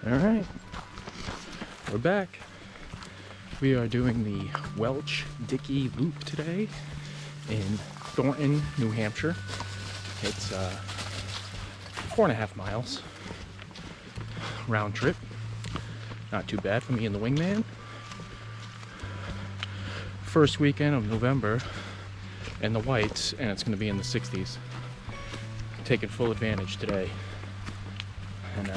Alright, we're back. We are doing the Welch Dickey loop today in Thornton, New Hampshire. It's 4.5 miles round trip. Not too bad for me and the wingman. First weekend of November in the whites, and it's going to be in the 60s. Taking full advantage today and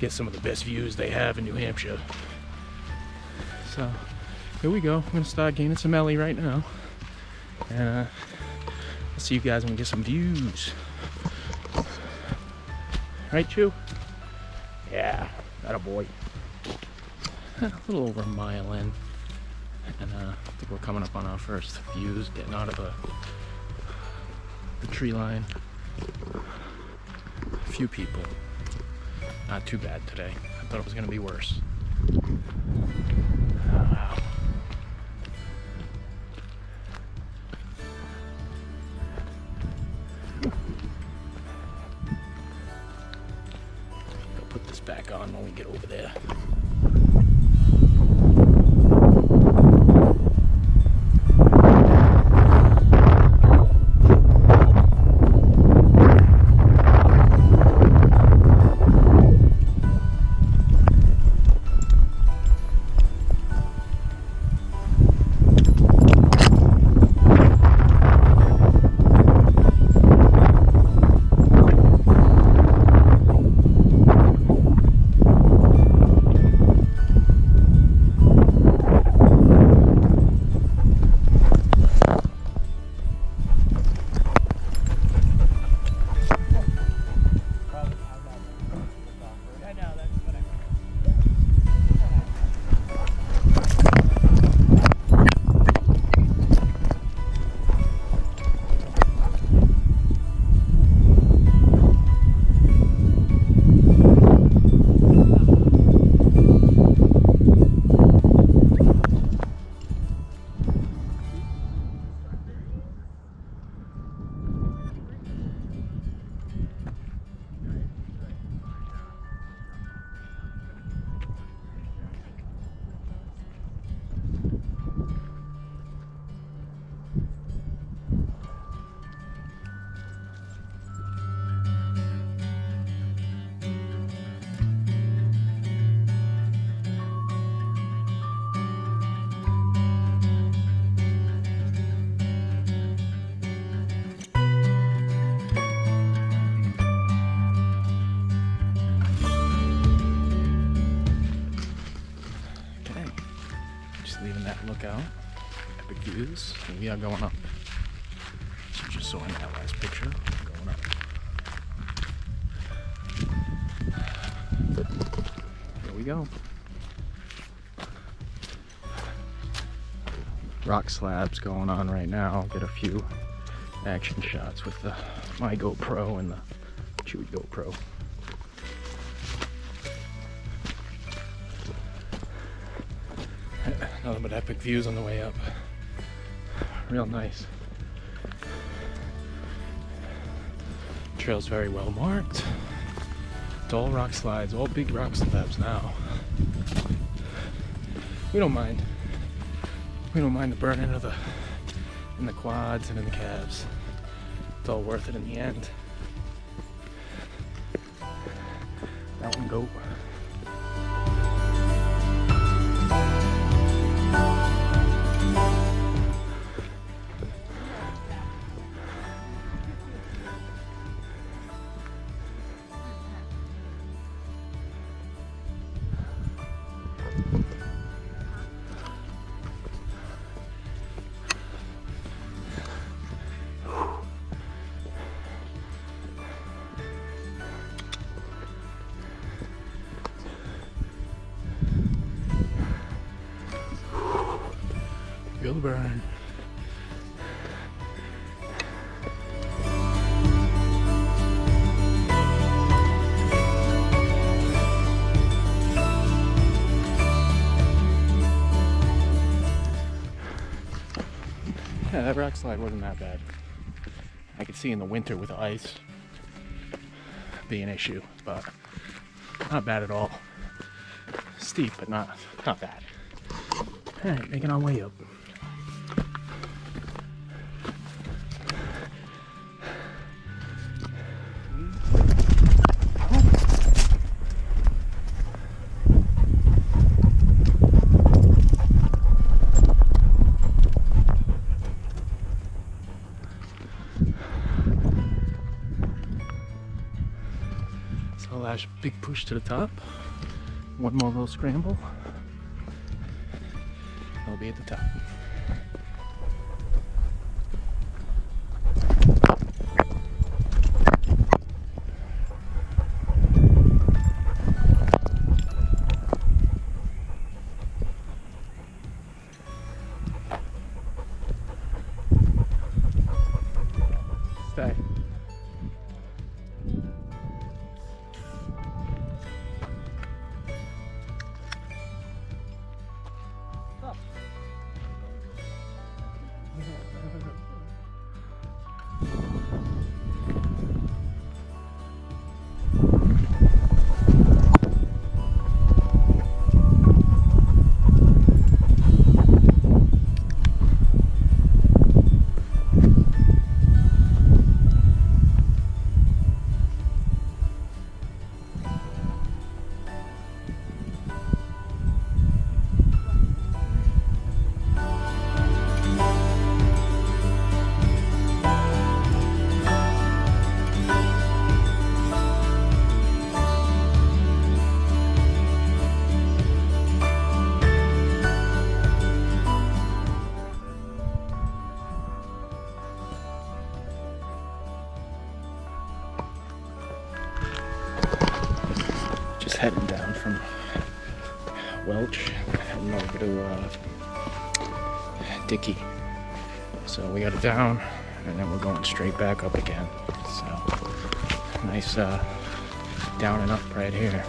get some of the best views they have in New Hampshire. So here we go. I'm going to start gaining some Ellie right now, and I'll see you guys when we get some views. Right, Chew? Yeah, that a boy. A little over a mile in, and I think we're coming up on our first views, getting out of the tree line. A few people. Not too bad today. I thought it was going to be worse. Wow. I'll put this back on when we get over there. Leaving that lookout. Epic views. And we are going up. So just saw in that last picture. Going up. Here we go. Rock slabs going on right now. Get a few action shots with my GoPro and the Chewie GoPro. Nothing but epic views on the way up. Real nice. Trail's very well marked. It's all rock slides, all big rock slabs now. We don't mind. We don't mind the burning of in the quads and in the calves. It's all worth it in the end. Mountain goat. Feel the burn. Yeah, that rock slide wasn't that bad. I could see in the winter with the ice be an issue, but Not bad at all. Steep, but not bad. Alright, making our way up. So last big push to the top. One more little scramble. I'll be at the top. Stay. Heading down from Welch, heading over to Dickey. So we got it down, and then we're going straight back up again. So nice down and up right here.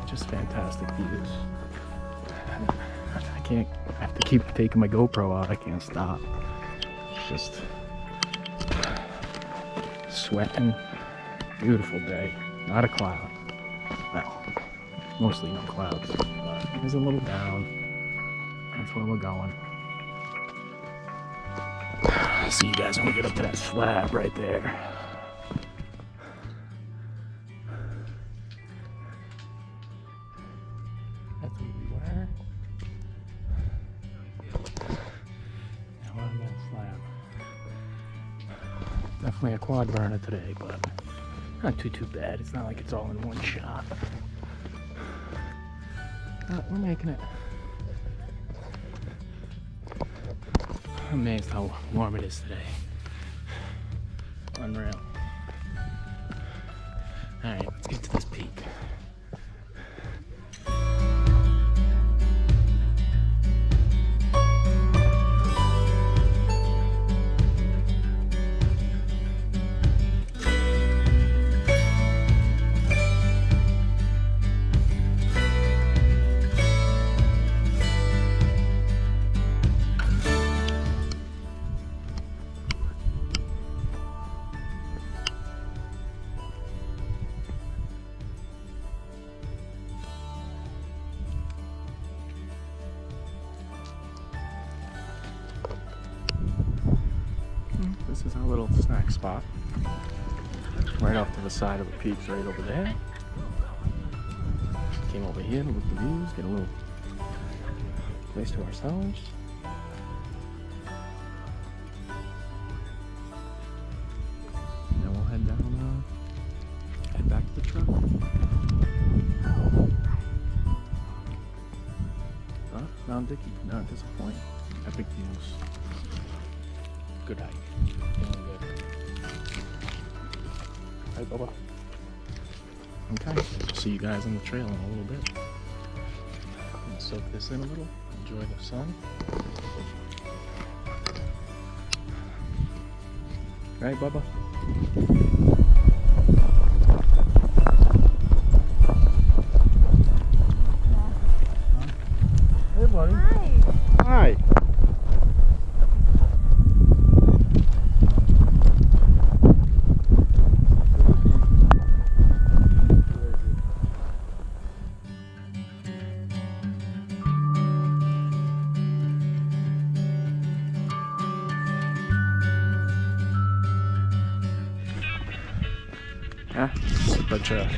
Just fantastic views. I have to keep taking my GoPro out. I can't stop. Just sweating. Beautiful day. Not a cloud. Well, mostly no clouds. But there's a little down. That's where we're going. I'll see you guys when we get up to that slab right there. That's where we were. Now we're on that slab. Definitely a quad burner today, but not too bad. It's not like it's all in one shot. We're making it. I'm amazed how warm it is today. Unreal. Alright, let's get to this peak. This is our little snack spot. Right off to the side of the peaks right over there. Came over here to look at the views, get a little place to ourselves. And then we'll head down, head back to the truck. Mount Dickey, not disappointing. Epic views. Good hike. Feeling good. Hi, Bubba. Okay, see you guys on the trail in a little bit. I'm gonna soak this in a little, enjoy the sun. Right, Bubba? Hey, buddy. Hi. Hi. Yeah, a bunch of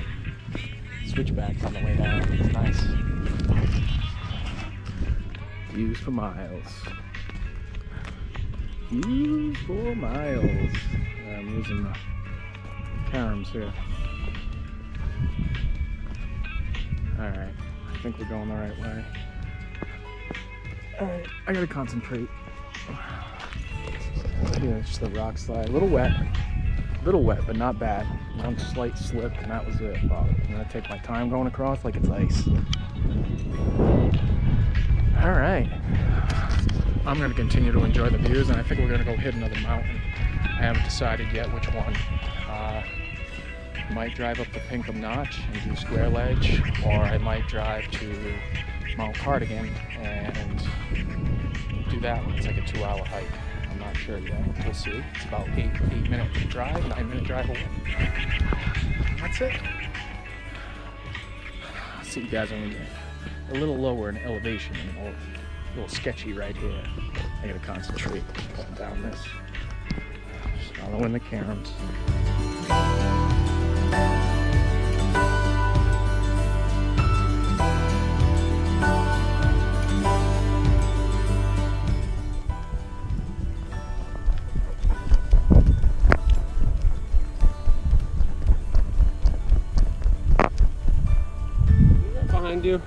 switchbacks on the way down. It's nice. Views for miles. Views for miles. I'm using the caroms here. Alright, I think we're going the right way. Alright, I gotta concentrate. Yeah, it's just a rock slide. A little wet, but not bad. One slight slip, and that was it. But I'm gonna take my time going across like it's ice. Alright. I'm gonna continue to enjoy the views, and I think we're gonna go hit another mountain. I haven't decided yet which one. Might drive up to Pinkham Notch and do Square Ledge, or I might drive to Mount Cardigan and do that one. It's like a 2-hour hike. I'm not sure yet. We'll see. It's about 8-minute drive, 9-minute drive away. That's it. I'll see you guys when we're a little lower in elevation and a little sketchy right here. I gotta concentrate going down this. Just following the caroms. Behind you.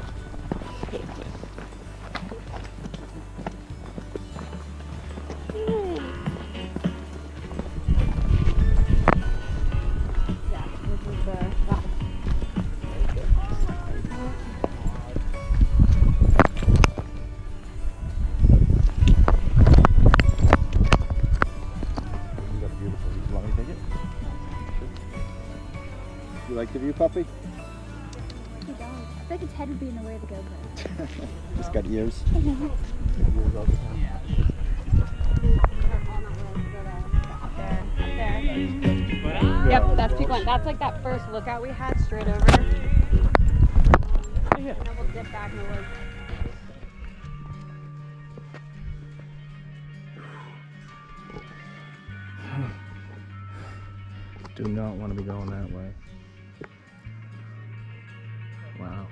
You like the view, puppy? I think its head would be in the way of the GoPro. It's got ears. Yep, that's peak one. That's like that first lookout we had straight over. Yeah. And then we'll dip back in the woods. Do not want to be going that way. Wow.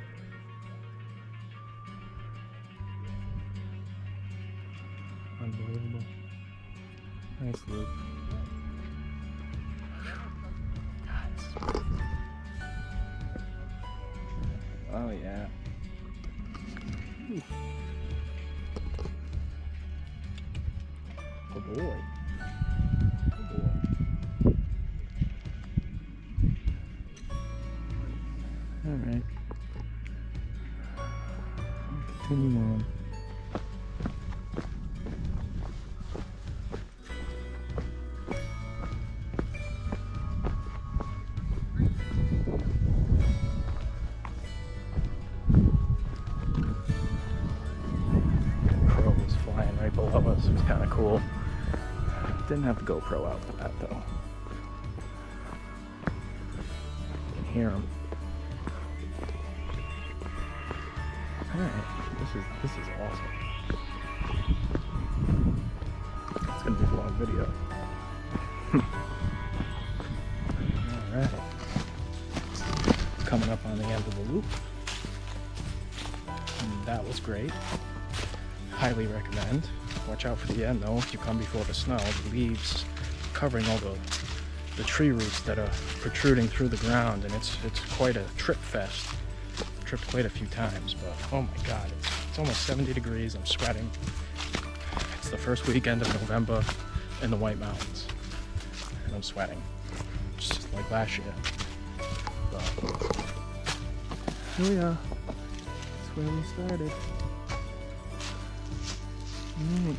Unbelievable. Nice loop. Guys. Oh yeah. Oh boy. Oh boy. Alright. Continue on. Crow was flying right below us. It was kind of cool. Didn't have the GoPro out for that though. You can hear him. Alright, this is awesome. It's gonna be a long video. Alright. Coming up on the end of the loop. And that was great. Highly recommend. Watch out for the end though. If you come before the snow, the leaves covering all the tree roots that are protruding through the ground, and it's quite a trip fest. Tripped quite a few times, but oh my god, it's almost 70 degrees. I'm sweating. It's the first weekend of November in the White Mountains, and I'm sweating just like last year. But here we are. That's where we started. Alright.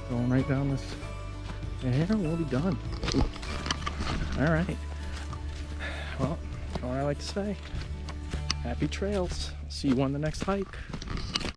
Going right down this here, we'll be done. Alright. Well, what I like to say, happy trails. See you on the next hike.